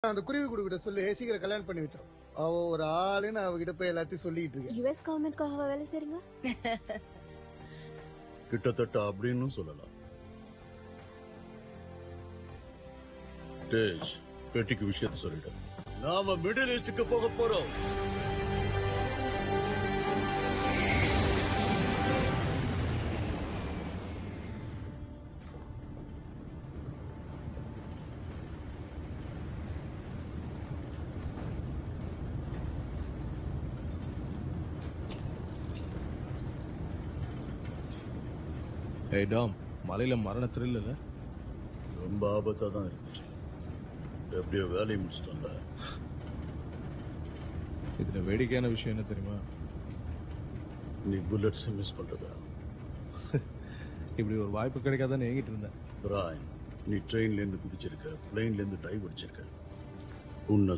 அந்த குருவி குடுக்கிட்ட சொல்லி சீக்கிரம் கல்யாணம் பண்ணி வச்சிடும். அவ ஒரு ஆளுன்னு அவகிட்ட போய் எல்லாத்தையும் சொல்லிட்டு இருக்கேன். யுஎஸ் கவர்மெண்ட்காக வேலை செய்றீங்க? கிட்டத்தட்ட அப்படின்னு சொல்லலாம். தேஜ், பெட்டிக்கு விஷயத்த சொல்லிடு. நாம மிடில் ஈஸ்டுக்கு போக போறோம். ஏய் டாம், மலையில மரண த்ரில் இல்ல? ரொம்ப ஆபத்தா தான் இருந்துச்சு. எப்படியோ வேலையை முடிச்சிட்டோம்ல. இதுல வேடிக்கையான விஷயம் என்ன தெரியுமா? நீ புல்லட்ஸ் மிஸ் பண்றதா? இப்படி ஒரு வாய்ப்பு கிடைக்காதான்னு ஏங்கிட்டு இருந்தேன். பிராயன், நீ ட்ரெயின்ல இருந்து குதிச்சிருக்க, பிளேன்ல இருந்து டைவ் அடிச்சிருக்க. உன்னை